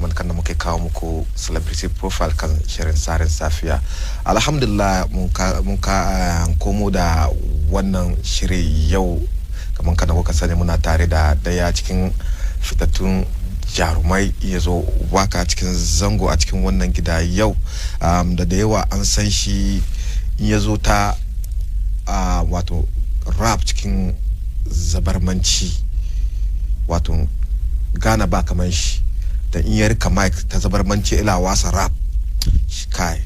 kamar kan da muke kawo muku celebrity profile kan shirin Sarin Safiya. Alhamdulillah mun ka komo da wannan shiri yau kamar kan da kuka sani muna tare da daya cikin fitattun jarumai ya zo waka cikin zango a cikin wannan gida yau da yawa an san shi ya zo ta wato rap cikin zabarmanci wato Ghana ba kaman shi da in ya rika mic ta zabarmanci ila wasa rap kai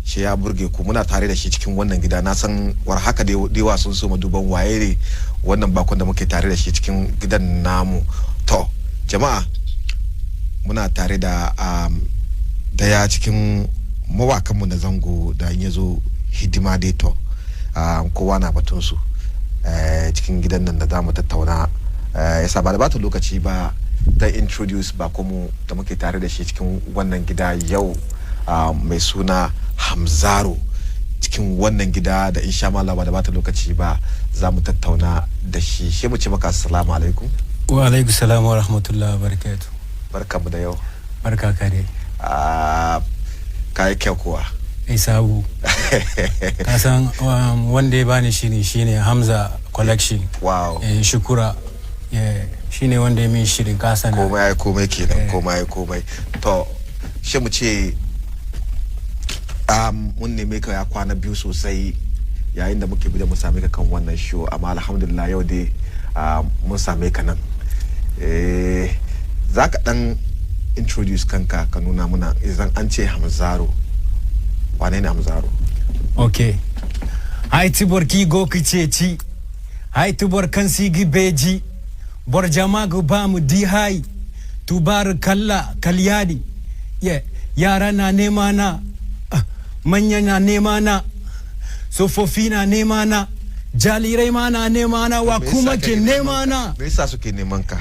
shi ya burge ku muna tare da shi cikin wannan gida na san war haka da yawa sun so mu duban waye ne wannan bakon da muke tare da shi cikin gidan namu to jama'a muna tare da daya cikin mawakanmu na zango da ya zo hidima dai to kowa na batun su cikin gidan nan da zamu tattauna yasa ba da bata lokaci ba da introduce ba kuma da muke tare da shi cikin wannan gida yau mai suna Hamzaro cikin wannan gida da insha Allah ba da bata lokaci ba za mu tattauna da shi mu ce maka assalamu alaikum. Wa alaikum salam wa rahmatullahi wa barakatuh. Barkamu da yau. Barka kare. Kai kyau kuwa. Sabu. Kasan wanda ya bani shine Hamza collection. Wow. Shukura. Shine wanda ya min shirin kasan. Komai kenan, komai. To shi mu ce mun neme ka ya kwana biyu sosai yayin da muke bi da mu same ka kan wannan show amma alhamdulillah yau dai mun same ka nan. Za ka dan introduce kanka ka nuna muna idan an ce Hamzaro wane ne Hamzaro? Okay. Hai tibor ki go kice ci. Hai tibor kan sigi beji. Bor jama go ba mu di hai. Tubar kalla kalyadi. Yara na nema na. Manya na nema na. Sofofi na nema na. Jalirai ma na nema na wa kuma ke nema na. Me yasa suke neman ka?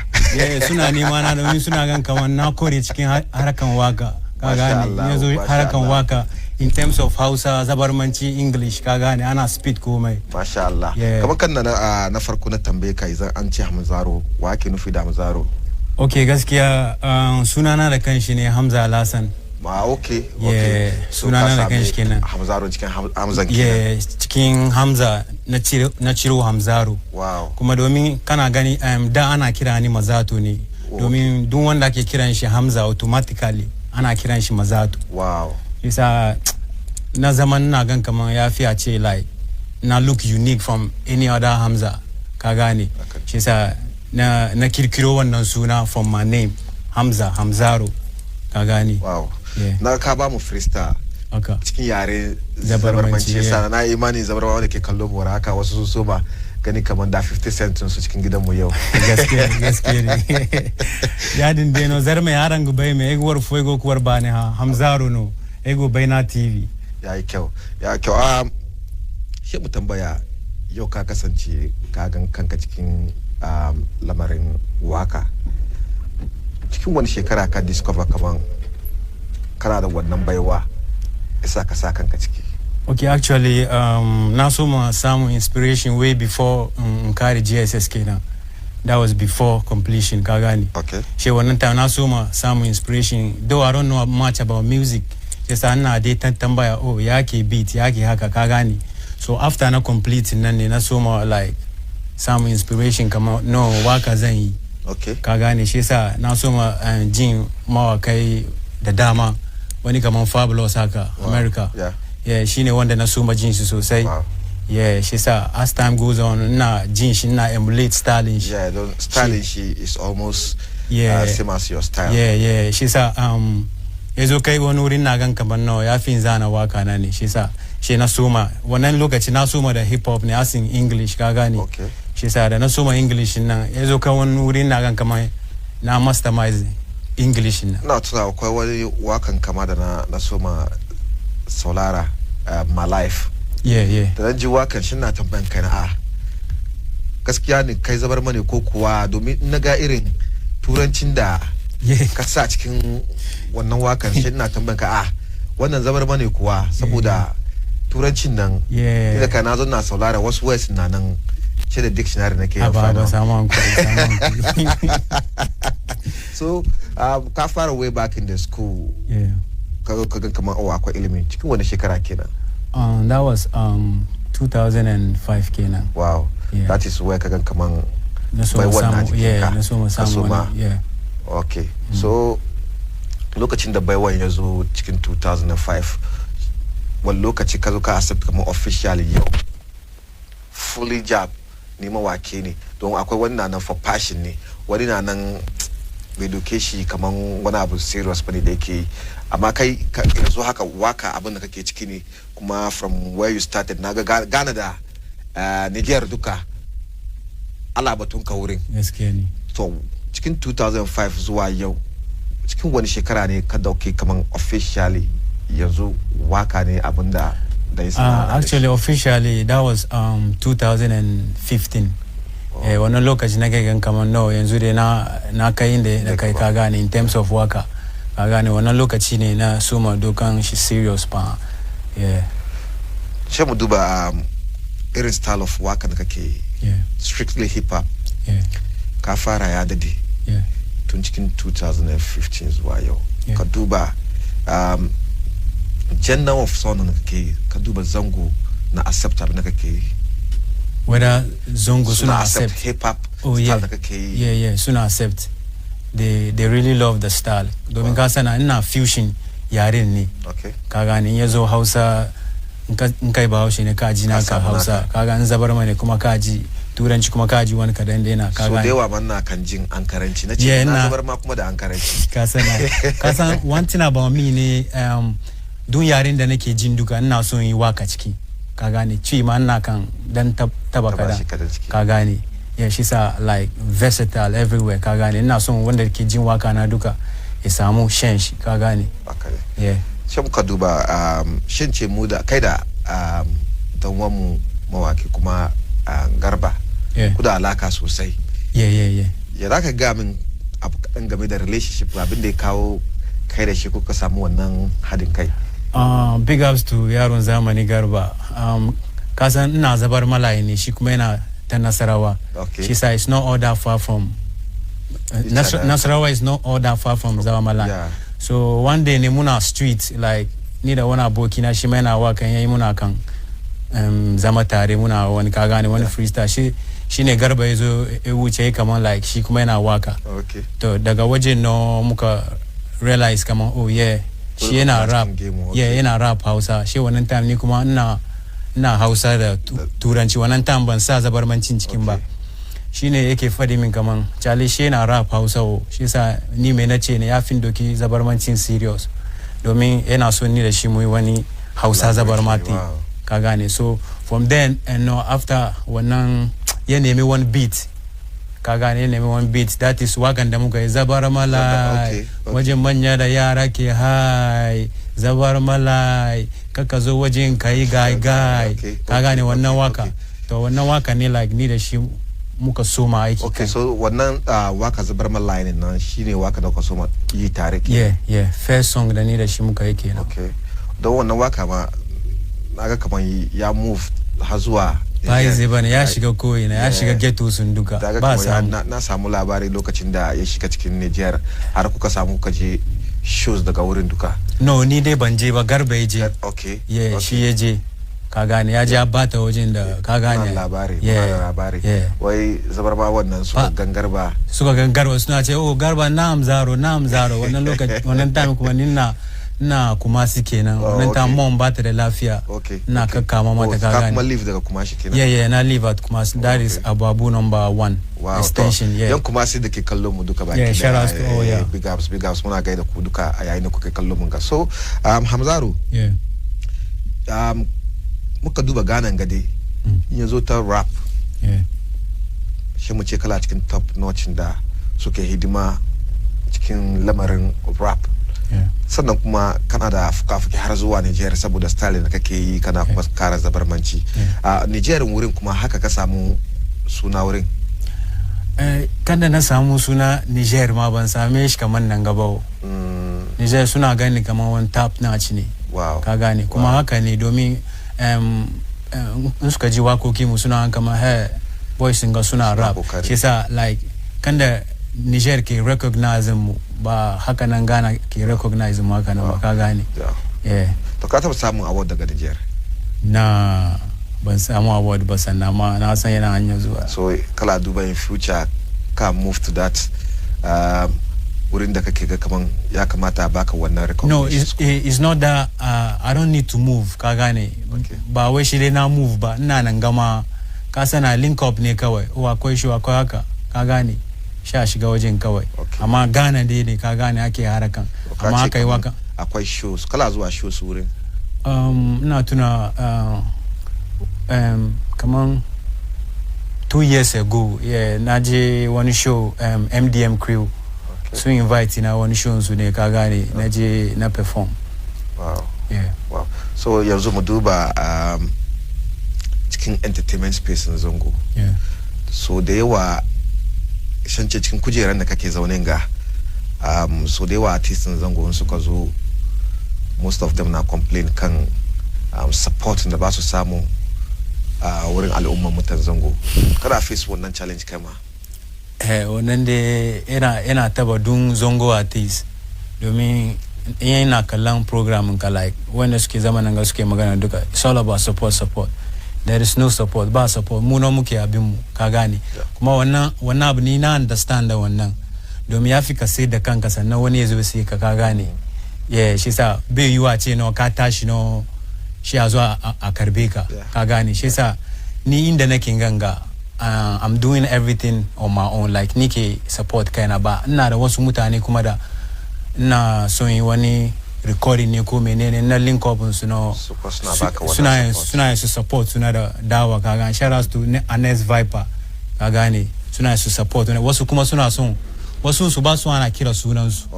Suna nema na domin suna gan kaman na kore cikin harakan waka. Ka gane yanzu harakan waka in terms of Hausa, Zabarmanci, English, ka gane ana speed komai. Masha Allah. Kamar kan na farko na tambaye ka idan an ce Hamzaro wa ke nufi da Hamzaro? Okay, gaskiya sunana da kanshi ne Hamza Alhassan. Okay. Sunana da kanshi kenan. Hamzaro cikin Hamzan kenan. Cikin Hamza na ciro Hamzaro. Wow. Kuma domin kana gani da ana kira ni Mazato ne. Domin duk wanda ake kiran shi Hamza automatically ana kiran shi Mazato. Wow. Isa na zaman na gan kaman ya fi a ce like na look unique from any other Hamza. Ka gane. Shi sa na kirkiro wannan suna from my name Hamzaro. Ka gane. Wow. Na ka ba mu freestyle cikin yare zabarmanci yasa na imani zabarmanci wanda ke kallo mu haka wasu so ba gani kamar da 50 cent su cikin gidanmu yau. Gaskiya ne. Yadin deno zarme yaran gubai mai egwar fuego kuwar bane ha Hamzaro no ego baina TV. Ya kyau. Shi mu tambaya yau ka kasance ka gan kanka cikin lamarin waka. Cikin wani shekara ka discover kaman kana da wannan baiwa isa ka sa kanka ciki? Okay, actually na so ma samu inspiration way before kare GSS kenan. That was before completion, ka gani. Okay. She wannan time na so ma samu inspiration, though I don't know much about music. Just ana dai tambaya yake beat yake haka ka gani. So after na complete nan ne na so ma like samu inspiration kama no waka zan yi. Okay. Ka gane shi yasa na so ma jin mawakai da dama wani kaman Fabulous haka. Wow. America. Yeah, shine wanda na so ma jin shi sosai. Wow. Yeah, she said as time goes on na jin shi na emulate styling shi. Yeah, the styling she is almost same as your style. Yeah, she said yazo kai wani wurin na gan kaman no ya fi zana waka na ne shi sa shi na soma wannan lokaci na soma da hip hop ne asin English ka gane. Okay. Shi sa da na soma English nan yazo kai wani wurin na gan kaman na mastermize English nan. Na tuna akwai wani wakan kama da na soma Solara My Life. Yeah. Da ji wakan shi na tambayan kai na gaskiya ne kai zabar mane ko kuwa domin na ga irin turancin da ka sa cikin wannan wakan shi na tambayan ka wannan zabar mane kuwa saboda turancin nan idan ka na zo na Solara wasu words na nan shi da dictionary nake amfani. Ba samu hankali. So ka fara way back in the school. Yeah. Kaga kaman akwai ilimi cikin wani shekara kenan. That was 2005 kenan. Wow. Yeah. That is where kaga kaman bai wannan jikinka. Yeah, na so mu samu wani. Yeah. Okay. So lokacin da baiwan ya zo cikin 2005 wani lokaci ka zo ka accept kamar officially yau fully job ni mawake ne don akwai wani na nan for passion ne wani na nan bai doke shi kamar wani abu serious bane da yake amma kai yanzu haka waka abin da kake ciki ne kuma from where you started naga Ghana da Niger duka ala batun ka wurin gaskiya ne. So cikin 2005 zuwa yau cikin wani shekara ne ka dauke kaman officially yanzu waka ne abinda da ya actually officially that was 2015. Wannan lokaci na kai kaman no yanzu dai na kai inda da kai ka gane in terms of waka ka gane wannan lokaci ne na suma dokan shi serious pa. She mu duba irin style of waka da kake strictly hip hop. Ka fara ya dade tun cikin 2015 zuwa yau. Ka duba gender of song na kake ka duba Zongo na accept abin da kake whether Zongo suna accept hip hop style da kake suna accept they really love the style domin ka sana ina fusion yaren ne ka gane in yazo Hausa in kai Bahaushe ne ka ji naka Hausa ka ga in zabarma ne kuma ka ji turanci kuma ka ji wani kadan daina ka gane so da yawa man na kan jin ankaranci na ce na zabarma kuma da ankaranci ka san one thing about me ne dun yaren da nake jin duka ina so yi waka ciki ka gane ci ma ina kan dan taba kada ka gane she's like versatile everywhere ka gane ina son wanda ke jin waka na duka ya samu shan shi ka gane sai muka duba shin ce mu da kai da dan mu mawaki kuma Garba ku da alaka sosai ya zaka ga min abu kadan game da relationship abin da ya kawo kai da shi kuka samu wannan hadin kai. Big ups to yaron zamani Garba. Kasan ina zabar malaye ne shi kuma yana ta Nasarawa. Shi sa it's not all that far from Nasarawa is not all that far from Zawamala. So one day ne muna street like ni da wani aboki na shi mai na wakan yayi muna kan zama tare muna wani ka gane wani freestyle shi ne Garba yazo ya wuce kaman like shi kuma yana waka. To daga waje no muka realize kaman shi yana rap yana rap Hausa shi wannan time ni kuma ina Hausa da turanci wannan time ban sa zabarmancin cikin ba shine yake fadi min kaman Charlie shi yana rap Hausa shi sa ni me nace ne ya fin doki zabarmancin serious domin yana so ni da shi mu yi wani Hausa zabarmati ka gane so from then and no after wannan ya nemi one beat ka gane nemi one beat that is wakan da muka yi zabar malai wajen manya da yara ke hai zabar malai kaka zo wajen kai gai ka gane wannan waka to wannan waka ne like ni da shi muka soma aiki so wannan waka zabar malai ne nan shine waka da ka soma yi tare ke first song da ni da shi muka yi kenan don wannan waka ma naga kaman ya move har zuwa bai zai bane ya shiga koyina ya shiga ghetto sun duka ba samu na samu labari lokacin da ya shiga cikin Niger har kuka samu kaje shows daga wurin duka no ni dai ban je ba Garba ya je shi ya je ka gane ya je bata wajen da ka gane labari wai zabarma wannan suka gangarba suna ce Garba na'am zaro wannan lokaci wannan time kuma na Kumasi kenan wannan ta mom ba ta da lafiya na kakkama mata ka gane kuma leave daga Kumasi kenan na leave at Kumasi that is Ababu number 1 extension yan Kumasi da ke kallon mu duka baki big ups muna gaida ku duka a yayin da kuke kallon mun ga so Hamzaru muka duba ganan gade yanzu ta rap shi mu ce kala cikin top notch da suke hidima cikin lamarin rap sannan kuma kana da fuka-fuki har zuwa Niger saboda style da kake yi kana kuma kara zabarmanci a Niger wurin kuma haka ka samu suna wurin kada na samu suna Niger ma ban same shi kaman nan gaba Niger suna gani kaman wani top notch ne ka gane kuma haka ne domin in suka ji wakoki mu suna kama boys ga suna rap shi sa like kanda Niger ke recognize mu ba haka nan Ghana ke recognize mu haka nan ba ka gane to ka taba samun award daga Niger na ban samu award ba sannan ma na san yana hanyar zuwa so kala duba in future ka move to that wurin da kake ga kaman ya kamata a baka wannan recognition. No, it's not that I don't need to move ka gane ba wai shi dai na move ba ina nan gama ka sana link up ne kawai o akwai shi akwai haka ka gane sha shiga wajen kawai amma Ghana dai ne ka gane ake harakan amma kai waka akwai shows kala zuwa shows wurin ina tuna kaman 2 years ago naje wani show MDM crew so invite na wani show su ne ka gane naje na perform. Wow so yanzu mu duba cikin entertainment space na Zongo so da yawa shance cikin kujeran da kake zaune ga so da yawa artists na Zongo suka zo most of them na complain kan support da ba su samu wurin al'umman mutan Zongo kada face wannan challenge kai ma wannan da yana taba dun Zongo artist domin yana kallon program ka like wanda suke zama nan ga suke magana duka it's all about support there is no support ba support mu no muke abin mu ka gane kuma wannan abu ni na understand da wannan domin ya fi ka sai da kanka sannan wani ya zo sai ka gane shi sa bai yiwa ce no ka tashi no shi ya zo a karbe ka ka gane shi sa ni inda nake ganga I'm doing everything on my own like nike support kaina ba ina da wasu mutane kuma da ina son yi wani recording ne ko menene na link up su no suna su support suna da dawa ka gane shout out to Anes Viper ka gane suna su support wasu kuma suna son wasu su ba su ana kira sunan su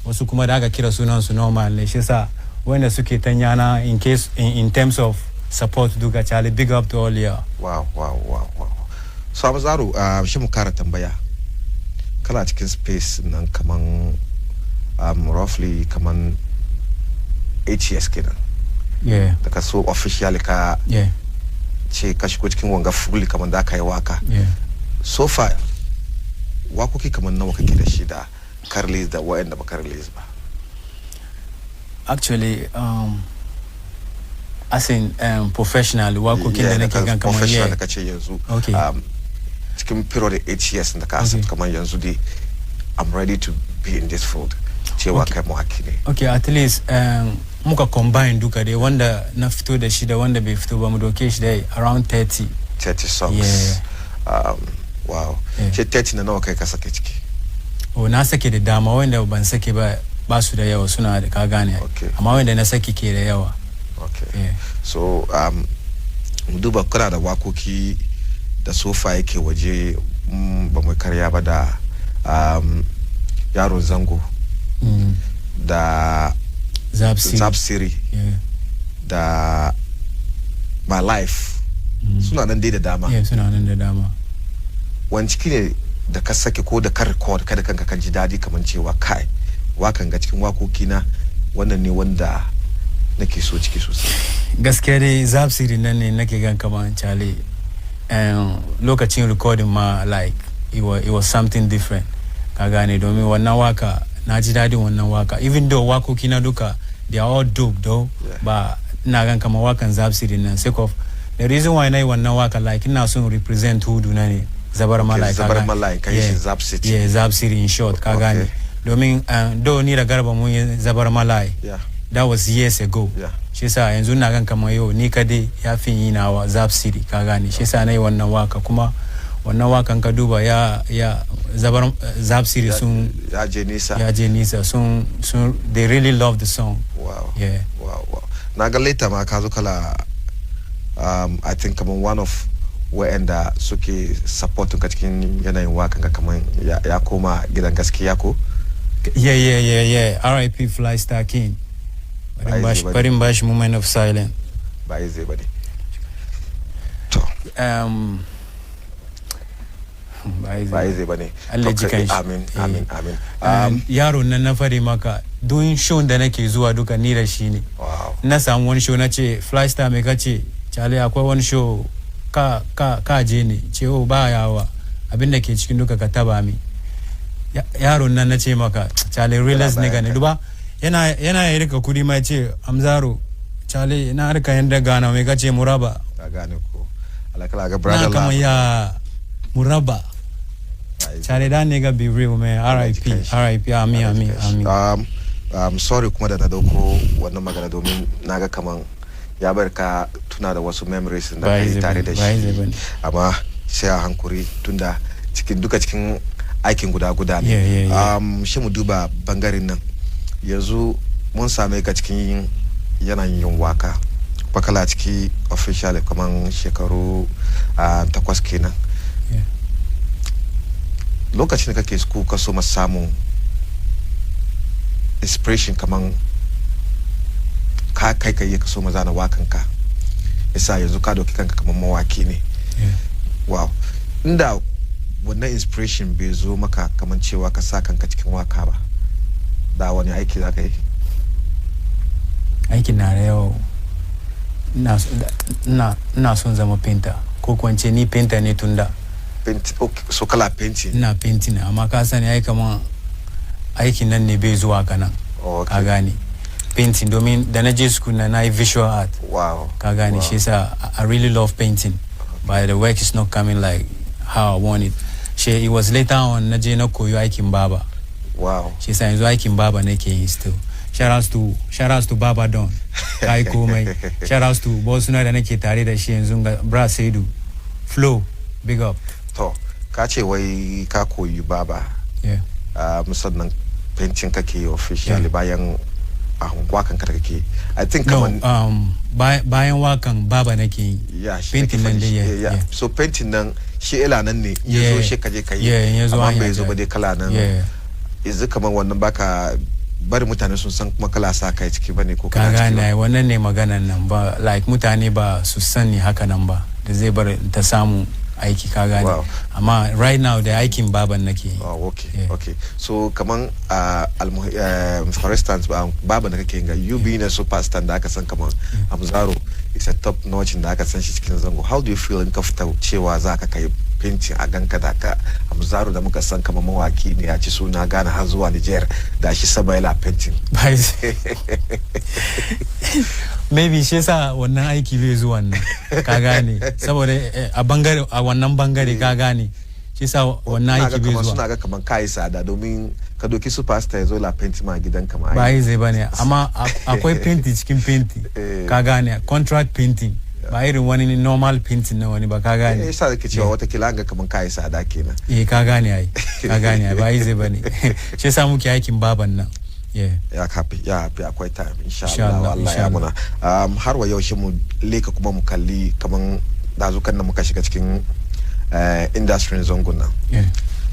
wasu kuma da aka kira sunan su normal ne shi sa wanda suke tanyana in case in terms of support duka Charlie big up to all you. Wow so Abazaro shi mu kara tambaya kala cikin space nan kaman roughly kaman 8 years kenan daga so officially ka ce ka shigo cikin wanga fully kaman da ka yi waka so far wakoki kaman nawa kake da shi da ka release da wa'anda ba ka release ba actually as in professional wakokin da nake gan kaman professional da kace yanzu cikin period 8 years da ka accept kaman yanzu dai I'm ready to be in this field cewa kai mu haki ne okay at least muka combine duka dai wanda na fito da shi da wanda bai fito ba mu doke shi dai around 30 songs wow ce 30 na nawa kai ka sake ciki na sake da dama wanda ban sake ba su da yawa suna da ka gane amma wanda na sake ke da yawa so mu duba kana da wakoki da sofa yake waje ba mu karya ba da yaron zango da Zapsiri da My Life suna nan dai da dama suna nan da dama wani ciki ne da ka sake ko da ka record kada kanka kan ji dadi kaman cewa kai wakan ga cikin wakoki na wannan ne wanda nake so ciki sosai gaskiya dai Zapsiri nan ne nake gan kaman Charlie lokacin recording ma like it was something different ka gane domin wannan waka na ji dadin wannan waka even though wakoki na duka they are all dope though ba ina gan kaman wakan Zapsiri nan sake of the reason why na yi wannan waka like ina son represent hudu na ne Zabar Malai kai shi Zapsiri Zapsiri in short ka gane domin do ni da Garba mun yi Zabar Malai that was years ago shi yasa yanzu na gan kamar yau ni kade ya fi yi nawa Zapsiri ka gane shi yasa nayi wannan waka kuma wannan wakan ka duba ya Zabar Zapsiri sun ya je nisa sun they really love the song. Wow na ga later ma ka zo kala I think kamar one of wa'anda suke supporting ka cikin yanayin wakan ka kamar ya koma gidan gaskiya ko RIP Fly Sarkin barin bashi moment of silence ba zai bane to ba zai bane Allah ji kai amin yaro nan na fare maka don show da nake zuwa duka ni da shi ne na samu wani show na ce Fly Star mai kace Charlie akwai wani show ka je ne ce ba yawa abin da ke cikin duka ka taba mi yaron nan na ce maka Charlie Relas ne gane duba yana ya rika kudi mai ce Amzaro Charlie na rika yanda gana mai kace muraba ka gane ko alakala ga brother na kama ya muraba Charlie da ne ga be real man RIP amin sorry kuma da na dauko wannan magana domin naga kaman ya barka tuna da wasu memories da kai tare da shi amma sai a hankuri tunda cikin aikin guda ne shi mu duba bangaren nan yanzu mun same ka cikin yanayin yin waka bakala ciki official kaman shekaru 8 kenan lokacin da kake school ka so samun inspiration kaman ka kai ka so mazana wakan ka isa yanzu ka doki kanka kaman mawaki ne wow inda wannan inspiration bai zo maka kaman cewa ka sa kanka cikin waka ba da wani aiki za ka yi aikin na da yau ina son zama painter ko kwance ni painter ne tunda so kala painting ina painting amma ka sani ai kaman aikin nan ne bai zuwa kanan ka gane painting domin da na je school na yi visual art ka gane shi yasa I really love painting but the work is not coming like how I want it. It was later on na je na koyo aikin baba. Wow. Shi yasa yanzu aikin baba nake yi still. Shout outs to Baba Don. Kai komai. Shout outs to Bosuna da nake tare da shi yanzu ga Bra Saidu. Flow, big up. To, ka ce wai ka koyi baba. Yeah. Musannan painting kake officially bayan wakan ka kake. I think bayan wakan baba nake yi. Yeah, painting nan dai yeah. So painting nan shi ila nan ne yazo shi kaje kai. Amma bai zo ba dai kala nan. Yanzu kaman wannan baka bari mutane sun san kuma kala sa kai ciki bane ko kana ciki. Kaga wannan ne maganan nan ba like mutane ba su sani haka nan ba da zai bar ta samu aiki ka gane amma right now da aikin baban nake. Okay so kaman for instance baban da kake ga you being a superstar da aka san kaman Amzaro is a top notch da aka san shi cikin zango. How do you feel in ka fita cewa za ka kai painting a ganka da ka Amzaro da muka san kaman mawaki ne ya ci suna Ghana har zuwa Niger da shi Sabaila painting maybe shi yasa wannan aiki bai zuwa nan ka gane saboda a wannan bangare ka gane shi yasa wannan aiki bai zuwa suna ga kaman kai sada domin ka doki superstar yazo la painting ma gidan ka ma ba zai bane amma akwai painting cikin painting ka gane contract painting ba irin wani normal painting na wani ba ka gane yasa kake cewa wata kila ga kaman kai sada kenan ka gane ai ba zai bane shi yasa muke aikin baban nan ya happy akwai time insha Allah Allah ya muna har wa yau shi mu leka kuma mu kalli kaman dazukan da muka shiga cikin industry zongo nan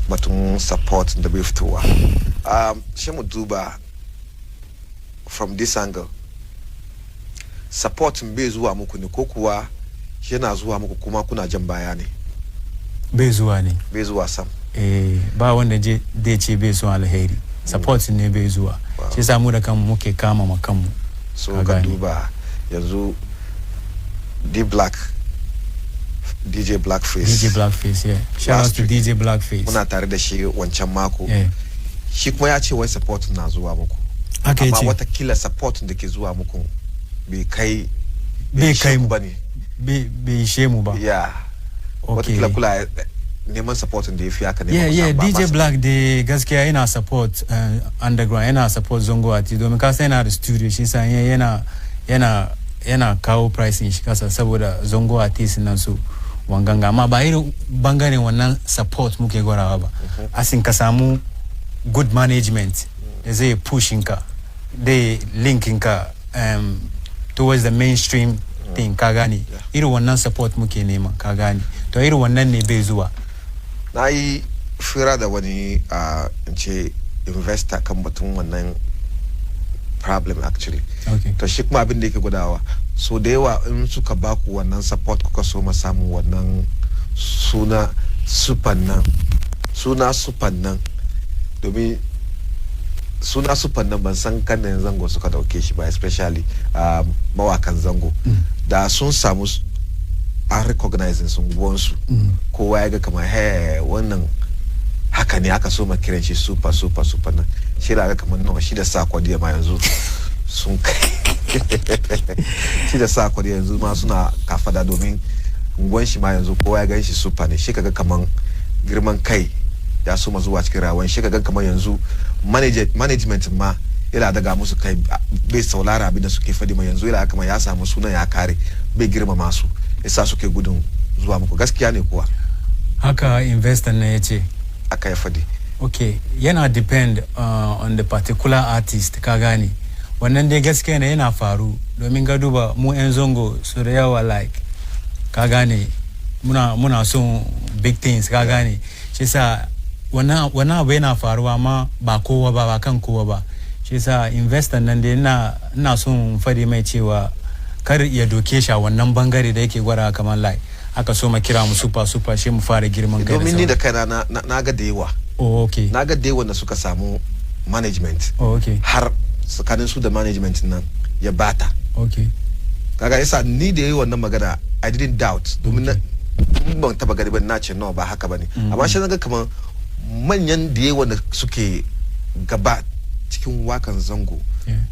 batun support da bai fitowa shi mu duba from this angle support bai zuwa muku ne ko kuwa yana zuwa muku kuma kuna jan baya ne bai zuwa sam ba wanda zai ce bai zuwa alheri support ne bai zuwa shi yasa mu da kanmu muke kama ma kanmu so ka duba yanzu DJ Blackface yeah shout out to DJ Blackface muna tare da shi wancan mako shi kuma ya ce wai support na zuwa muku amma wata kila support da ke zuwa muku bai kai mu bane bai shemu ba wata kila kula neman support da yafi haka ne DJ Black da gaskiya yana support underground yana support Zongo ati domin ka sai yana da studio shi sa yana kawo pricing shi kasa saboda Zongo artists nan su wanganga amma ba irin bangaren wannan support muke gwarawa ba asin ka samu good management da zai pushing ka da linking ka towards the mainstream thing ka gane irin wannan support muke nema ka gane to irin wannan ne bai zuwa na yi fira da wani in ce investor kan batun wannan problem actually to shi kuma abin da yake gudawa so da yawa in suka baku wannan support kuka so ma samu wannan suna super nan domin suna super nan ban san kan nan zango suka dauke shi ba especially mawakan zango da sun samu a recognizing sun gwansu kowa ya ga kamar wannan haka ne aka so ma kiran shi super nan shi da kamar nawa shi da sa kwadiya ma yanzu sun kai shi da sa kwadiya yanzu ma suna kafada domin unguwan shi ma yanzu kowa ya gan shi super ne shi kaga kaman girman kai ya so ma zuwa cikin rawan shi kaga kaman yanzu management ma yana daga musu kai bai saulara abin da suke fadi ma yanzu yana kama ya samu sunan ya kare bai girmama su yasa suke gudun zuwa muku gaskiya ne kuwa haka investor ne yace aka ya fadi okay yana depend on the particular artist ka gane wannan dai gaskiya ne yana faru domin ga duba mu yan zongo su da yawa like ka gane muna son big things ka gane shi sa wannan abu yana faruwa ma ba kowa ba kan kowa ba shi sa investor nan dai ina son fadi mai cewa kar ya doke shi a wannan bangare da yake gwara kamar like aka so ma kira mu super shi mu fara girman kai domin ni da kaina na ga da yawa okay na ga da yawa da suka samu management okay har tsakanin su da management nan ya bata okay kaga yasa ni da yayi wannan magana I didn't doubt domin ban taba gari ba na ce no ba haka bane amma shi naga kaman manyan da yawa da suke gaba cikin wakan zango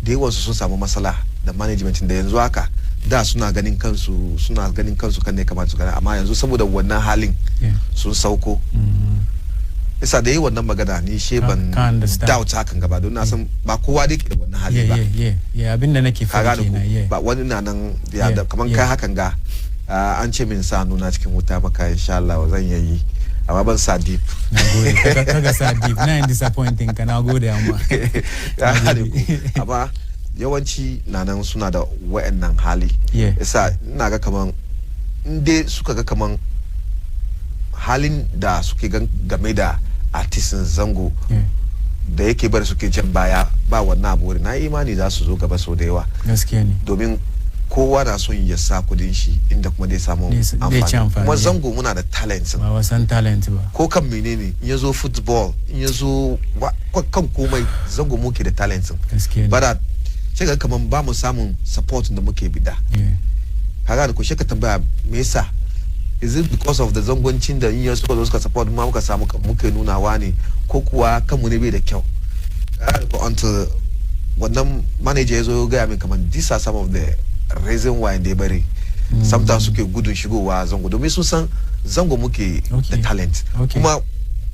da yawa su sun samu matsala da management da yanzu haka da suna ganin kansu kan ne kamar su gani amma yanzu saboda wannan halin sun sauko isa da yi wannan magana ni she ban doubt hakan gaba don na san ba kowa da ke da wannan hali ba abinda nake fara kenan ba wani na nan da kaman kai hakan ga an ce min sa nuna cikin wuta maka insha Allah zan yi amma ban sa deep nagode kaga sa deep na disappointing ka nagode amma amma yawanci nan suna da wayannan hali isa ina ga kaman inde suka ga kaman halin da suke game da artisan zango da yake bar suke jan baya ba wannan abu na imani za su zo gaba sau da yawa gaskiya ne domin kowa na son ya sa kudin shi inda kuma dai samu amfani kuma zango muna da talent ba wasan talent ba ko kan menene in yazo football in yazo kan komai zango muke da talent gaskiya bara sai ga kaman ba mu samun support da muke bida kaga da ko shi ka tambaya me yasa is it because of the zangoncin da in yaso suka support ma muka samu muke nunawa ne ko kuwa kanmu ne bai da kyau until wannan manager yazo ga min kaman these are some of the reason why they bari sometimes suke gudun shigowa zango domin sun san zango muke da talent kuma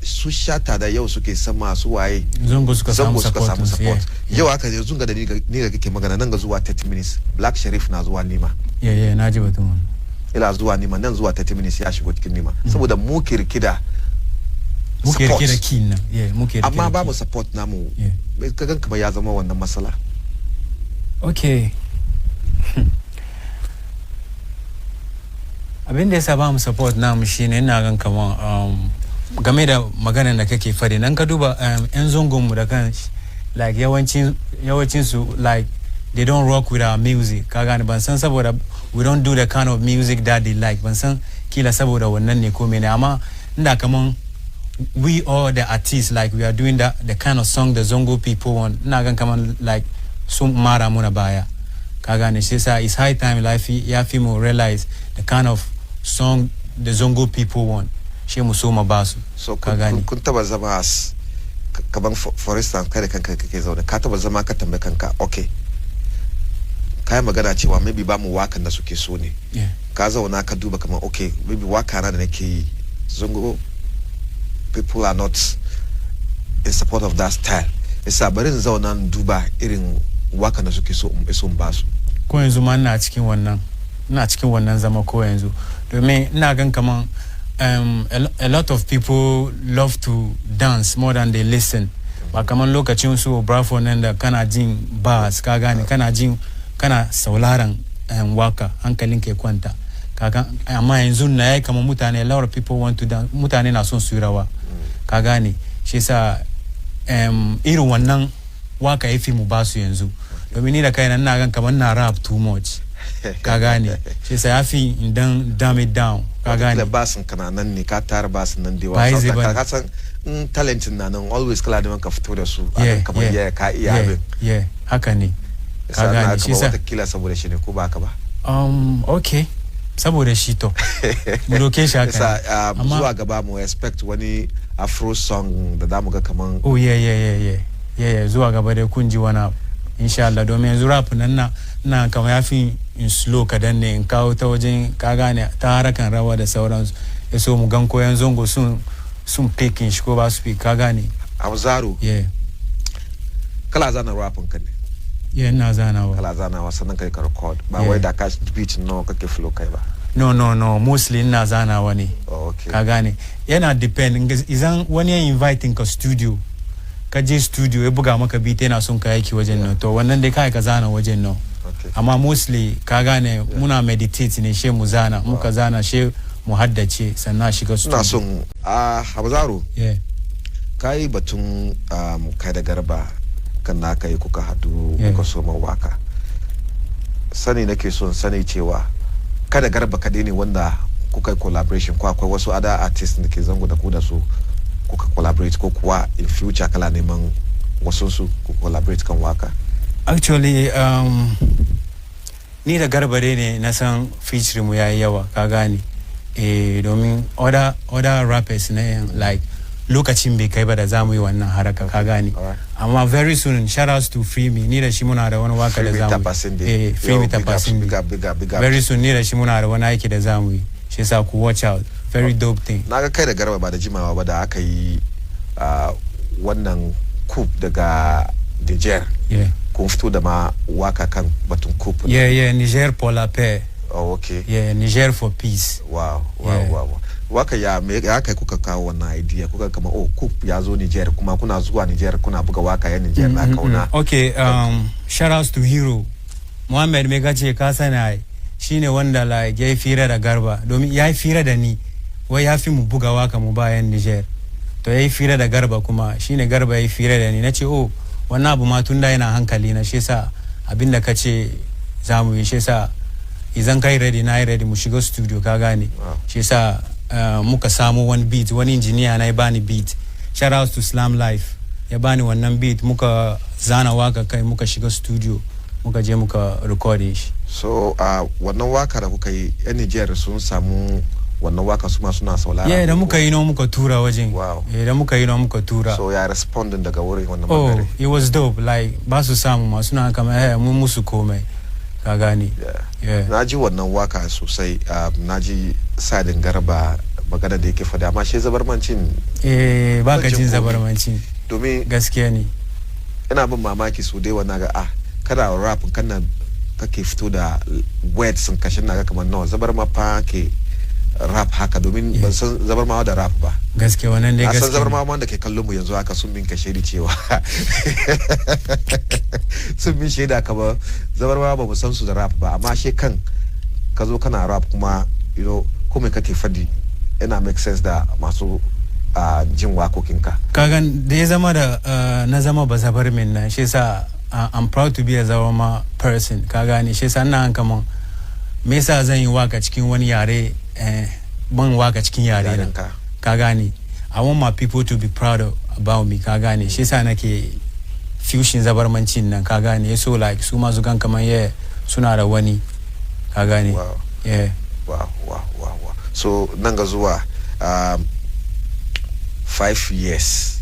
su shata da yau suke sama su waye zango suka samu support yau haka yanzu ga da ni ga kake magana nan ga zuwa 30 minutes Black Sharif na zuwa nima na ji batun wannan ila zuwa nima nan zuwa 30 minutes ya shigo cikin nima saboda mu kirkida kin nan amma ba mu support namu kagan kamar ya zama wannan matsala okay abin da yasa ba mu support namu shine ina gan kamar game da maganar da kake fadi nan ka duba yan zongon mu da kan like yawancin su like they don't rock with our music ka gane ban san saboda we don't do the kind of music that they like ban san kila saboda wannan ne ko mene amma inda kaman we all the artists like we are doing the kind of song the Zongo people want ina gan kaman like sun mara muna baya ka gane shi yasa it's high time life ya fi mu realize the kind of song the Zongo people want shi mu so ma basu so ka gane kun taba zama kaman for instance kai da kanka kake zaune ka taba zama ka tambaye kanka okay kai magana cewa maybe ba mu wakan da suke so ne ka zauna ka duba kaman okay maybe waka na da nake yi Zongo people are not in support of that style isa barin zauna duba irin wakan da suke so ba su ko yanzu ma ina cikin wannan zama ko yanzu domin ina gan kaman a lot of people love to dance more than they listen ba kaman lokacin su bravo nan da kana jin bars ka gane kana sauraron waka hankalin ke kwanta kaga amma yanzu na yayi kaman mutane a lot of people want to dance mutane na son su rawa ka gane shi yasa irin wannan waka yafi mu basu yanzu domin ni da kaina ina gan kaman na rap too much ka gane shi yasa yafi idan dumb it down ka gane da basin kana nan ne ka tara basin nan da yawa ka san talentin na nan always kala da ka fito da su kamar ya ka iya abin haka ne ka gane shi yasa wata kila saboda shi ne ko ba ka ba okay saboda shi to mu doke shi haka amma zuwa gaba mu expect wani afro song da zamu ga kaman oh yeah zuwa gaba dai kun ji wani insha Allah domin yanzu rap nan na kamar yafi in slow kadan ne in kawo ta wajen ka gane ta harakan rawa da sauransu yaso mu gan koyan zongo sun picking shi ko ba su ka gane Abzaro kala zana rapin ka ne ina zanawa kala zanawa sannan kai ka record ba wai da ka beat no kake flow kai ba no mostly ina zanawa ne okay ka gane yana depend izan wani ya inviting ka studio ka je studio ya buga maka beat yana son ka yaki wajen nan to wannan dai kai ka zana wajen nan amma mostly ka gane muna meditate ne she mu zana muka zana she mu haddace sannan shiga studio ina son Abzaro kai batun kai da Garba kan na kai kuka hadu kuka so waka sani nake son sani cewa kada Garba kadai ne wanda kuka collaboration ko akwai wasu other artists da ke zango da ku da su kuka collaborate ko kuwa in future kala neman wasu su ku collaborate kan waka actually ni da Garba dai ne na san feature mu yayi yawa ka gane domin other rappers ne like lokacin bai kai ba da zamu yi wannan haraka ka gane amma very soon shout out to Free Me ni da shi muna da wani waka da zamu Free Me Tapasindi very soon ni da shi muna da wani aiki da zamu yi shi yasa ku watch out very dope thing naga kai da Garba ba da jimawa ba da aka yi wannan coup daga Niger kun fito da ma waka kan batun coup Niger pour la paix okay Niger for peace wow waka ya kai kuka kawo wannan idea kuka kama coup ya zo Niger kuma kuna zuwa Niger kuna buga waka ya Niger na kauna okay shout out to Hero Muhammad me kace ka sana shine wanda like yayi fira da Garba domin yayi fira da ni wai ya fi mu buga waka mu bayan Niger to yayi fira da Garba kuma shine Garba yayi fira da ni nace wannan abu ma tunda yana hankali na shi yasa abinda kace zamu yi shi yasa idan kai ready na ready mu shiga studio ka gane shi yasa muka samu one beat wani engineer na ya bani beat shout out to Slam Life ya bani wannan beat muka zana waka kai muka shiga studio muka je muka recording shi so wannan waka da kuka yi yan Niger sun samu wannan waka su ma suna saurara da muka yi no muka tura wajen da muka yi no muka tura so ya responding daga wurin wannan bangare it was dope like ba su samu ma suna kamar mun musu komai ka gani na ji wannan waka sosai na ji sadin Garba magana da yake fada amma shi zabarmancin ba ka jin zabarmancin domin gaskiya ne ina bin mamaki su dai wannan ga kada rap kana kake fito da words sun kashin naga kamar nawa zabarma fa ke rap haka domin ban san zabarma da rap ba gaskiya wannan dai gaskiya san zabarma wanda ke kallon mu yanzu haka sun bin kashe da cewa sun bin shaida kamar zabarma ba mu san su da rap ba amma she kan ka zo kana rap kuma kuma kake fadi yana make sense da masu jin wakokinka kagan da ya zama da na zama ba zabar min nan shi yasa I'm proud to be a Zawama person ka gane shi yasa ina kaman me yasa zan yi waka cikin wani yare ban waka cikin yare na ka gane I want my people to be proud about me ka gane shi yasa nake fusion zabarmancin nan ka gane so like su masu gan kaman suna da wani ka gane wow so nan ga zuwa 5 years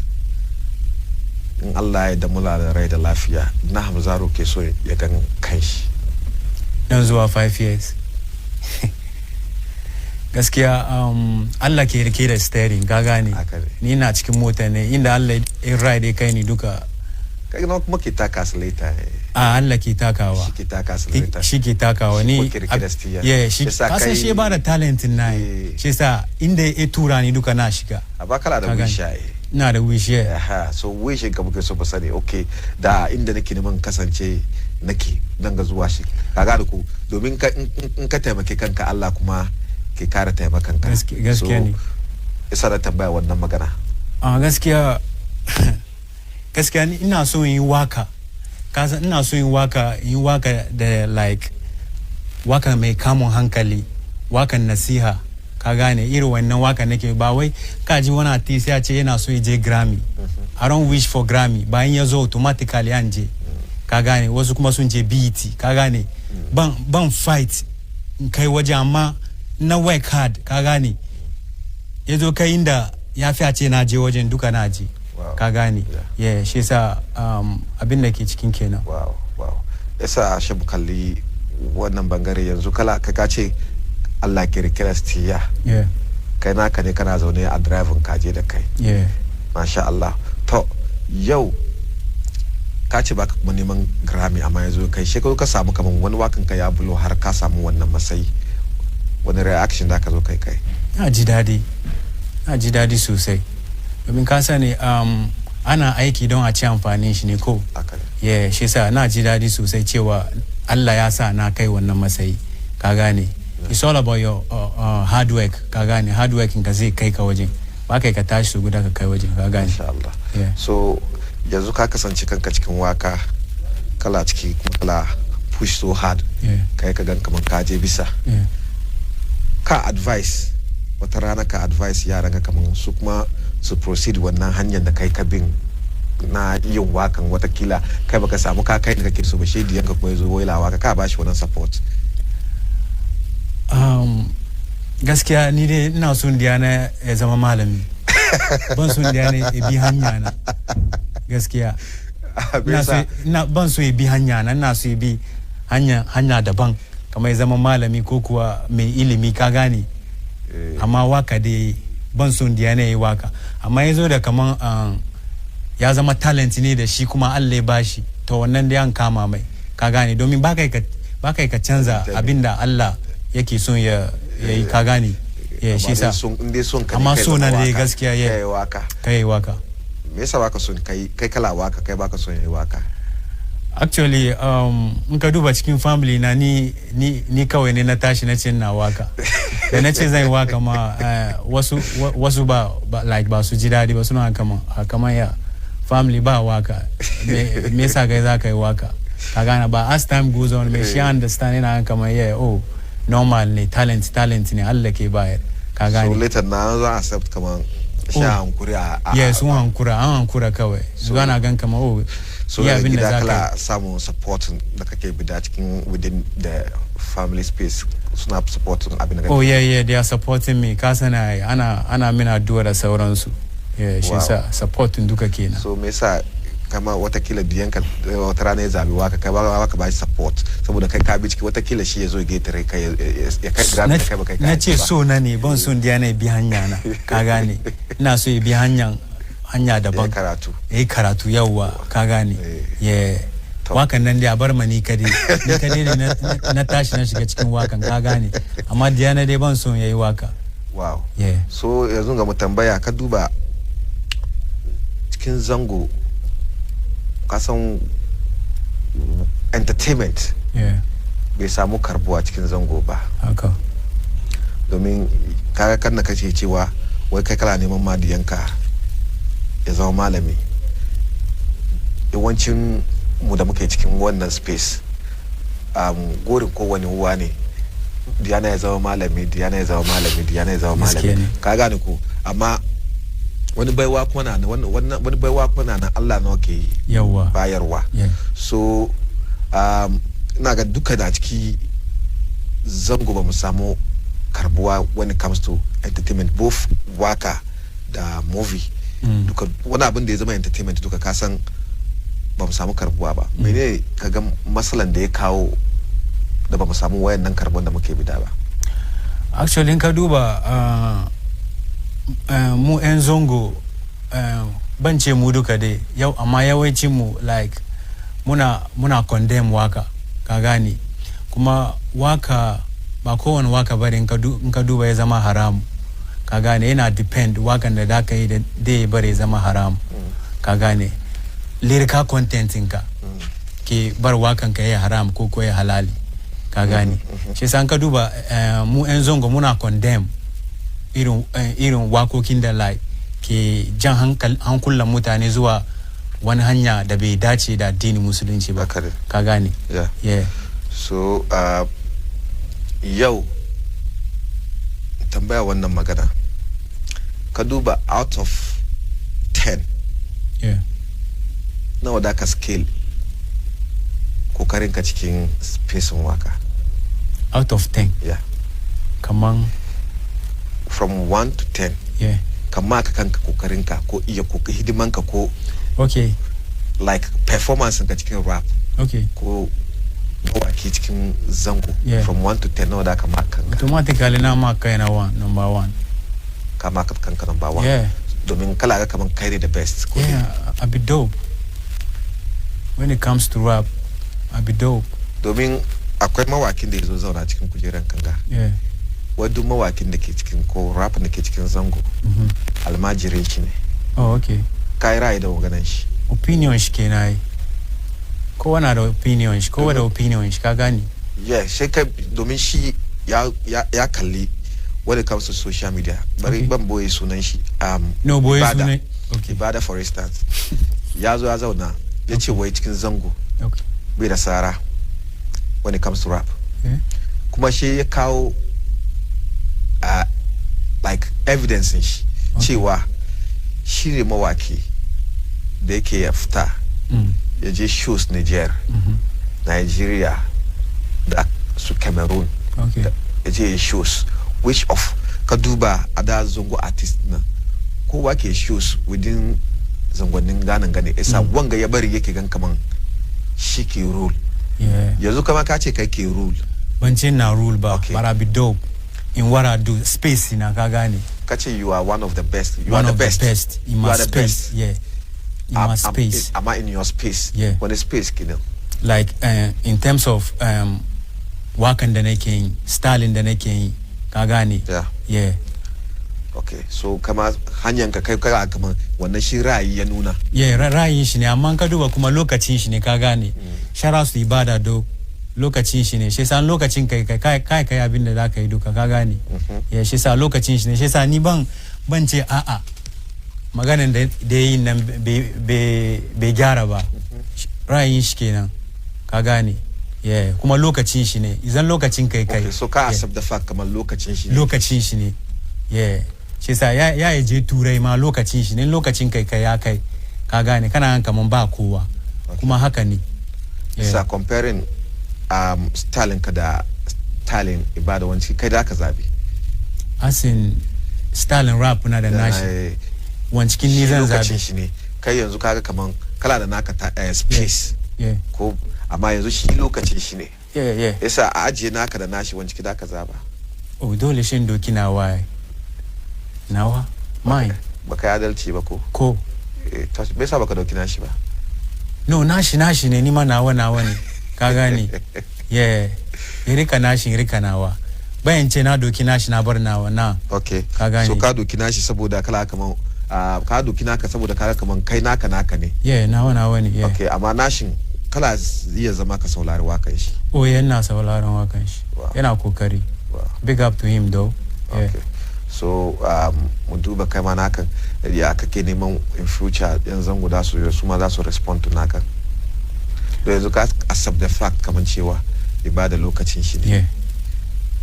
in Allah ya da mula da rai da lafiya na Abzaro ke so ya gan kanshi nan zuwa 5 years gaskiya Allah ke rike da steering ka gane ni na cikin mota ne inda Allah ya ride kai ni duka kai na kuma ke taka asalita Allah ke takawa shi ke taka asalita shi ke takawa ni shi kasan shi ba da talent na shi sa inda ya tura ni duka na shiga abakala da wisha na da wish so wish ka muke so ba sani okay da inda nake neman kasance nake nan ga zuwa shi kaga da ku domin in ka taimake kanka Allah kuma ke kara taimakan ka gaskiya ne isa da tambaya wannan magana gaskiya ni ina so yin waka kasan ina so yin waka da like waka mai kamun hankali wakan nasiha ka gane irin wannan waka nake ba wai ka ji wani artist ya ce yana so ya je Grammy I don't wish for Grammy bayan ya zo automatically an je ka gane wasu kuma sun je BET ka gane ban fight kai waje amma na work hard ka gane ya zo kai inda ya fi a ce na je wajen duka na je ka gane yeah shi sa abin da ke cikin kenan wow yasa shi kalli wannan bangare yanzu kala ka ce Allah kirkira stiya kai naka ne kana zaune a driving kaje da kai masha Allah to yau ka ce baka kuma neman Grammy amma yanzu kai shekaru ka samu kaman wani wakan ka ya bulo har ka samu wannan matsayi wani reaction da ka zo kai na ji dadi sosai domin ka sani ana aiki don a ci amfanin shi ne ko shi sa na ji dadi sosai cewa Allah ya sa na kai wannan matsayi ka gane it's all about your hard work ka gane hard working ka zai kai ka wajen ba kai ka tashi su guda ka kai wajen ka gane insha Allah so yanzu ka kasance kanka cikin waka kala ciki kuma kala push so hard kai ka gan kaman ka je bisa ka advice wata rana ka advice yaran ka kaman su kuma su proceed wannan hanyar da kai ka bin na yin wakan watakila kai baka samu ka kai da kake so ba shedi yanka kuma yazo waila waka ka bashi wannan support gaskiya ni dai ina son Diana ya zama malami ban son Diana ya bi hanya na gaskiya ban so ya bi hanya na ina so ya bi hanya daban kamar ya zama malami ko kuwa mai ilimi ka gane amma waka dai ban son Diana ya yi waka amma ya zo da kaman ya zama talent ne da shi kuma Allah ya bashi to wannan dai an kama mai ka gane domin ba kai ka canza abinda Allah yake son ya yi ka gane shi sa amma so na da gaskiya kai waka me yasa baka son kai kala waka kai baka son yayi waka actually in ka duba cikin family na ni kawai ne na tashi na ce na waka da na ce zai waka ma wasu ba like ba su ji dadi ba suna kamar ya family ba waka me yasa kai za ka yi waka ka gane ba as time goes on me shi understand ina kamar normal ne talent ne Allah ke bayar ka gane so later na za accept kamar sha hankuri yes an hankura kawai su gana gan kamar so yeah abin da zaka samu support da kake bida cikin within the family space suna supporting abin da kake yeah they are supporting me ka sana ana mina addu'a da sauransu shi sa supporting duka kenan so me yasa kama watakila diyanka wata rana ya zabi waka kai baka ba shi support saboda kai ka bi ciki watakila shi ya zo getare kai ya kai Grammy kai ba kai na ce so na ne ban son Diana bi hanya na ka gane ina so ya bi hanya daban karatu yawa ka gane wakan nan dai a bar mani kade ne na tashi na shiga cikin wakan ka gane amma Diana dai ban son yayi waka wow so yanzu ga mu tambaya ka duba cikin Zongo kasan entertainment bai samu karbuwa cikin Zongo ba domin kaga kan na kace cewa wai kai kala neman madiyanka ya zama malami yawancin mu da muke cikin wannan space gorin kowane uwa ne Diana ya zama malami ka gane ko amma wani baiwa kuma na wani baiwa kuma na Allah na ke bayarwa so ina ga duka da ciki Zongo ba mu samu karbuwa when it comes to entertainment both waka da movie duka wani abin da ya zama entertainment duka ka san ba mu samu karbuwa ba mene kaga masalan da ya kawo da ba mu samu wayannan karbuwan da muke bida ba actually in ka duba mu 'yan Zongo ban ce mu duka dai yau amma yawancin mu like muna condemn waka ka gane kuma waka ba kowane waka bari in ka duba ya zama haram ka gane yana depend wakan da ka yi da ya bari ya zama haram ka gane lyrical content ka ke bar wakan ka ya haram ko ya halali ka gane shi san ka duba mu 'yan Zongo muna condemn irin wakokin da like ke jan hankulan mutane zuwa wani hanya da bai dace da addinin musulunci ba ka gane so yau tambaya wannan magana ka duba out of 10 nawa da ka scale kokarin ka cikin space waka out of 10 kaman from 1 to 10 yeah kama ka kanka kokarinka ko iya hidimanka ko okay like performance ka cikin rap okay ko mawaki cikin zango yeah. from 1 to 10 nawa da kama kanka automatically na ma kai na number 1 kama ka kanka number 1 yeah domin kala ga kaman kai ne the best ko yeah I be dope when it comes to rap I be dope domin akwai mawakin da yazo zauna cikin kujeran kanga yeah wadu mawakin da ke cikin ko rap da ke cikin zango almajirin shi ne oh okay kai rai da maganan shi opinion shi kenan kowa na da opinion shi kowa da opinion shi ka gani yeah sai kai domin shi ya kalli when it comes to social media bari ban boye sunan shi no boye sunan okay Ibada for instance ya zauna ya ce wai cikin zango okay bai da sara when it comes to rap kuma shi ya kawo like evidence shi cewa shi ne mawaki da yake ya fita ya je shows Nigeria da su Cameroon ya je shows which of ka duba ada zongo artist na kowa ke shows within zangonnin ganin gane isa wanga ya bari yake gan kaman shi ke rule yanzu kama ka ce kai ke rule ban ce na rule ba but I be dope in what I do space na ka gane ka ce you are one of the best you are the best in my space yeah in my space am I in your space yeah when the space kina like in terms of wakan da nake yi styling da nake yi ka gane yeah okay so kama hanyar ka kai kaman wannan shi ra'ayi ya nuna yeah ra'ayin shi ne amma ka duba kuma lokacin shi ne ka gane shara su Ibada do lokacin shi ne shi sa lokacin kai abin da zaka yi duka ka gane yeah shi sa lokacin shi ne shi sa ni ban ce a'a maganan da yin nan bai gyara ba ra'ayin shi kenan ka gane yeah kuma lokacin shi ne idan lokacin kai okay so ka accept the fact kamar lokacin shi ne yeah shi sa ya je turai ma lokacin shi ne lokacin kai ya kai ka gane kana kaman ba kowa kuma haka ne sa comparing styling ka da styling Ibada wanci kai da ka zabi asin styling rap na da nashi wancikin ni zan zabi shi ne kai yanzu kaga kaman kala da naka space ko amma yanzu shi lokacin shi ne yasa a ajiye naka da nashi wanciki da ka zaba oh dole shin doki nawa mai baka adalci ba ko me yasa baka doki nashi ba no nashi ne ni ma nawa ne ka gane yeah rika nawa bayan ce na doki nashi na bar nawa na okay ka gane so ka doki nashi saboda kala kaman ka doki naka saboda kaga kaman kai naka ne yeah nawa ne yeah okay amma nashin kala iya zama ka saurari wakan shi oh yana sauraron wakan shi yana kokari big up to him though yeah okay so mu duba kai ma nakan ya kake neman in future yan zango da su ma za su respond to nakan da yanzu ka accept the fact kaman cewa Ibada lokacin shi ne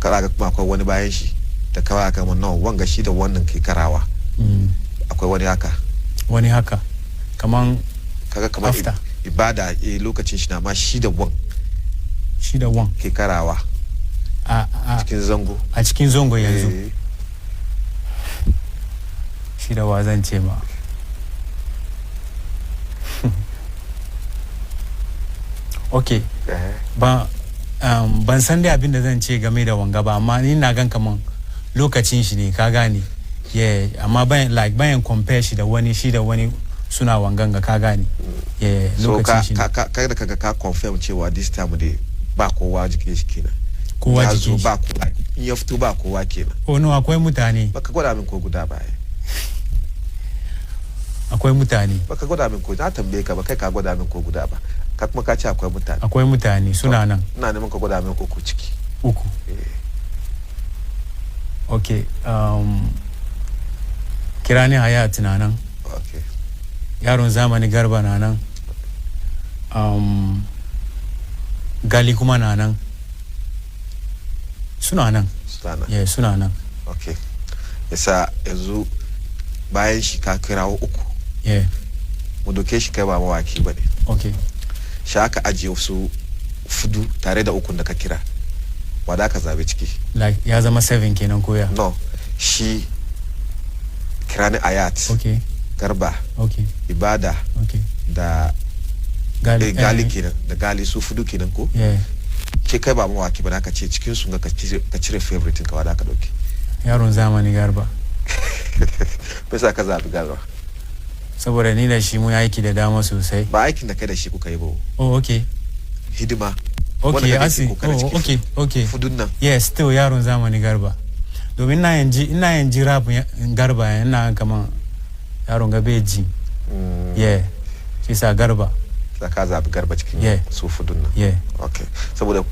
kara ga kuma akwai wani bayan shi da kawai kaman no wanga shi da wannan ke karawa akwai wani haka kaman kaga kaman Ibada lokacin shi na ma shi da wan ke karawa a cikin zango yanzu shi da wa zan ce ma okay ban san dai abin da zan ce game da wanga ba amma ni na gan kaman lokacin shi ne ka gane yeah amma bayan compare shi da wani suna wanganga ka gane yeah lokacin shi so ka da kaga ka confirm cewa this time dai ba kowa jikin shi kenan kowa jikin shi ba kowa in ya fito ba kowa kenan oh no akwai mutane baka gwada min ko guda ba akwai mutane baka gwada min ko na tambaye ka ba kai ka gwada min ko guda ba ka kuma ka ce akwai mutane suna nan ina neman ka gwada min uku ciki uku okay kira ni Hayat na nan okay yaron zamani Garba na nan Gali kuma na nan suna nan yeah suna nan okay yasa yanzu bayan shi ka kirawo uku yeah mu doke shi kai ba mawaki bane okay shi aka ajiye su fudu tare da ukun da ka kira wada ka zabe ciki like ya zama 7 kenan koya no shi kirani ayat okay garba okay ibada okay da gali kenan da gali su fudu kenan ko yeah ke kai ba mawaki ba ka ce cikin su ka cire favorite ka wada ka dauki yaron zamani garba bisa ka zabi garba saboda ni da shi mu aiki da dama sosai ba aikin da kai da shi kuka yi ba oh okay hidima okay asi okay fudun nan yes still yaron zamani garba domin ina yanji rap garba yana kaman yaron gabeji yeah shi sa garba da ka zabi garba cikin su fudun nan yeah okay saboda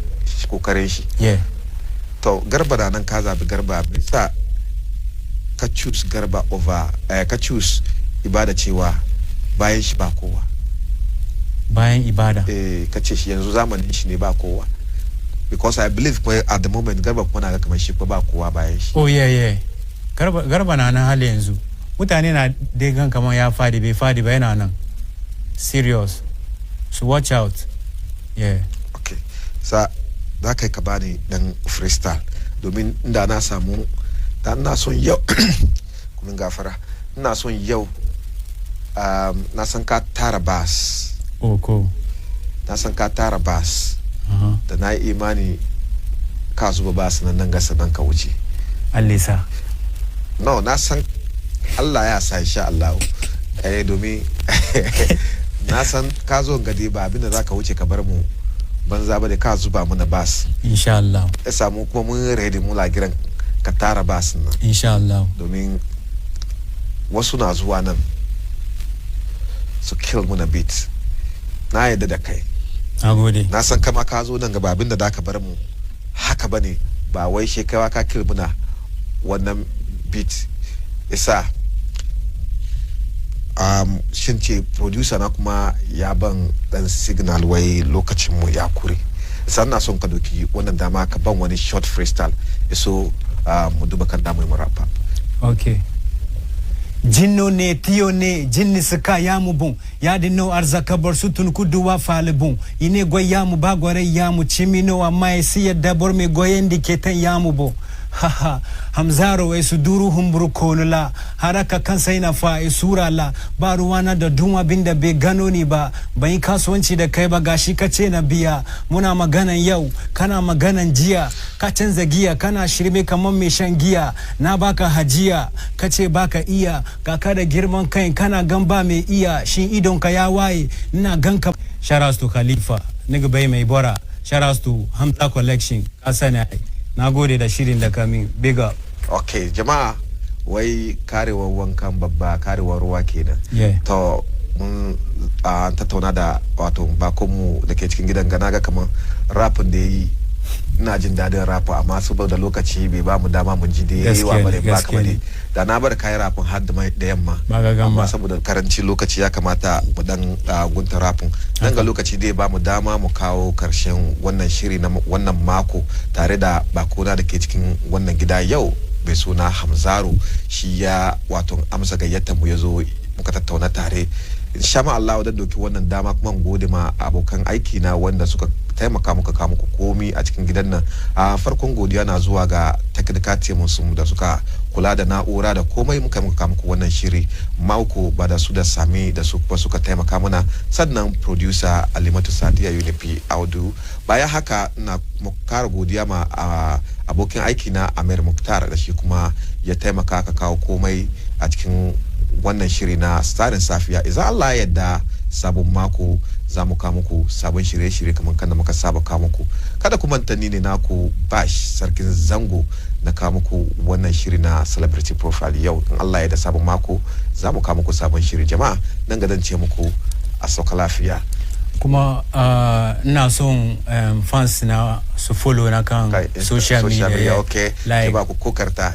kokarin shi yeah to garba da nan ka zabi garba bisa ka choose garba over ka choose ibada cewa bayan shi ba kowa bayan ibada ka ce shi yanzu zamanin shi ne ba kowa because I believe at the moment garba kuma na ga kamar shi ba kowa bayan shi oh yeah garba na nan hali yanzu mutane na dai gan kamar ya fadi bai fadi ba yana nan serious so watch out yeah okay za ka ka bani dan freestyle domin inda na samu da ina son yau kuma gafara ina son yau na san ka tara bass oh cool na san ka tara bass da na yi imani ka zuba bass nan gasa nan ka wuce allisa no na san Allah ya sa insha Allah domin na san ka zo gade ba abinda zaka wuce ka bar mu banza ba da ka zuba mana bass insha Allah ya samu kuma mun ready mu la giran ka tara bass nan insha Allah domin wasu na zuwa nan su kill mu na beat na yadda da kai nagode na san kama ka zo nan ga babin da ka bar mu haka bane ba wai shekawa ka kill muna wannan beat isa shin ce producer na kuma ya ban dan signal wai lokacin mu ya kure isa na son ka doki wannan dama ka ban wani short freestyle so mu duba kan damu mu rapa okay jinno ne tiyo ne jinni suka ya mu bon ya dinno arzaka bar su tun kuduwa falibon ine goya mu ba gore ya mu chimino amma isi yadda bor me goyen diketan ya mu bo haha hamzaro wai su duru humburu konula haraka kansa ina fa sura la ba ruwana da duma binda bai gano ni ba bai kasuwanci da kai ba gashi kace na biya muna maganan yau kana maganan jiya ka canza giya kana shirme kaman mai shan giya na baka hajiya kace baka iya kaka da girman kai kana gan ba mai iya shin idon ka ya waye ina ganka sharas to khalifa nigga bai mai bora sharas to hamza collection kasana na gode da shirin da kamin big up okay jama'a wai karewar wankan babba karewar ruwa kenan to mun tattauna da wato bakonmu da ke cikin gidan gana ga kamar rapin da yayi ina jin dadin rap amma saboda lokaci bai ba mu dama mun ji da yayi wa bare ba kamar da na bar kai rapin har da yamma amma saboda karanci lokaci ya kamata mu dan gunta rapin dan ga lokaci dai ba mu dama mu kawo karshen wannan shiri na wannan mako tare da bakona da ke cikin wannan gida yau bai suna Hamzaro shi ya wato amsa gayyatar mu yazo muka tattauna tare insha Allah da doki wannan dama kuma gode ma abokan aiki na wanda suka taimaka muka kawo muku komi a cikin gidan nan a farkon godiya na zuwa ga technical team sun da suka kula da na'ura da komai muka kawo muku wannan shiri mauko ba da su da sami da su kuma suka taimaka mana sannan producer Alimatu Sadiya Unifi Audu bayan haka na kara godiya ma abokin aiki na Amir Muktar da shi kuma ya taimaka ka kawo komai a cikin wannan shiri na tsarin safiya idan Allah ya yarda sabon mako za mu kawo muku sabon shirye-shirye kamar kan da muka saba kawo muku kada ku manta ni ne naku Bash Sarkin Zango na kawo muku wannan shiri na celebrity profile yau in Allah ya yarda sabon mako za mu kawo muku sabon shiri jama'a nan ga ce muku a sauka lafiya kuma ina son fans na su follow na kan social media okay like ba ku kokarta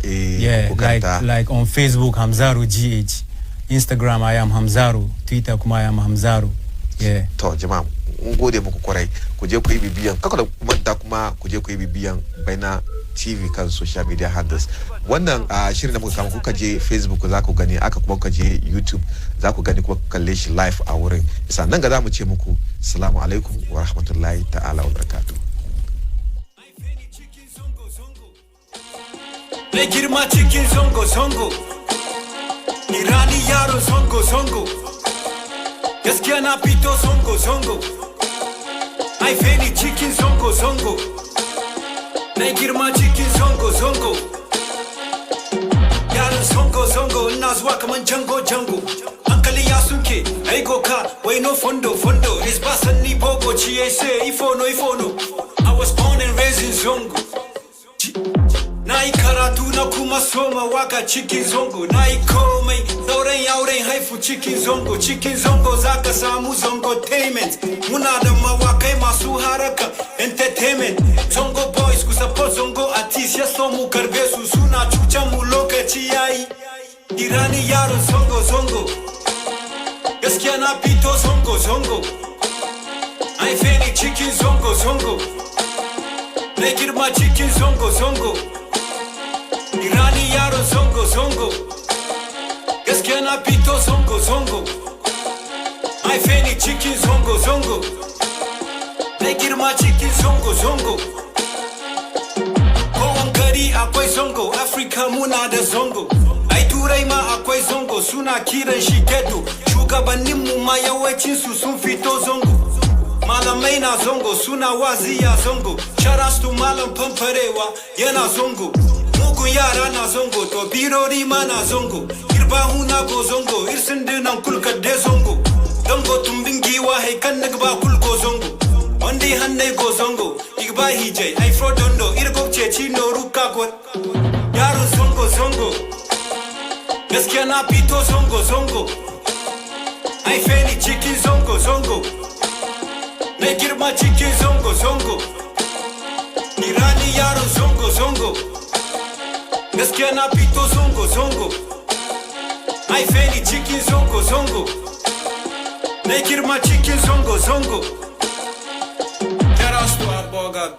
like on Facebook Hamzaro GH, Instagram I am Hamzaro, Twitter kuma I am Hamzaro. Yeah. To jama'a mun gode muku kwarai ku je ku yi bibiyan kaka da manta kuma ku je ku yi bibiyan Baina TV kan social media handles wannan shirin da muka kama kuka je Facebook za ku gani aka kuma kuka je YouTube za ku gani kuma ku kalle shi live a wurin sannan ga za mu ce muku assalamu alaikum wa rahmatullahi ta'ala wa barakatuh na girma cikin zongo zongo irani yaro zongo zongo gaskiya na fito zongo zongo haife ni cikin zongo zongo na girma cikin zongo zongo yaran zongo zongo ina zuwa kaman jango jango hankali ya suke ai goka wai no fondo fondo is basanni bobo ciye se ifono ifono I was born and raised in zongo Nai karatu na kuma soma waka cikin zongo Nai komai sauran yauren haifu cikin zongo zaka samu zongotainment Muna da mawakai masu haraka entertainment Zongo boys ku support zongo artist ya so mu karbe su suna cucan mu lokaci yayi Irani yaro zongo Gaskiya na fito zongo Ai feni cikin zongo Na girma cikin zongo Irani yaro zongo Gaskiya na fito zongo Ai feni cikin zongo Na girma cikin zongo Kowan gari akwai zongo Afrika muna da zongo Ai turai ma akwai zongo Suna kiran shi ghetto Shugabanninmu ma yawancinsu sun fito zongo Malamai na zongo suna wazi ya zongo Sharas to malam pamparewa yana zongo Mugun yara na zongo to birori ma na zongo Irbahu na go zongo irsindinan kulka de zongo Dongo tumbin giwa haikan nagba kulko zongo Wandi hanne go zongo igba hijay ai frodondo irgo ceci no ruka gwat Yaro zongo Gaskiya na fito zongo Ai feni cikin zongo Na girma cikin zongo Irani yaro zongo Gaskiya na fito zongo Ai feni cikin zongo Na girma cikin zongo Terastu aboga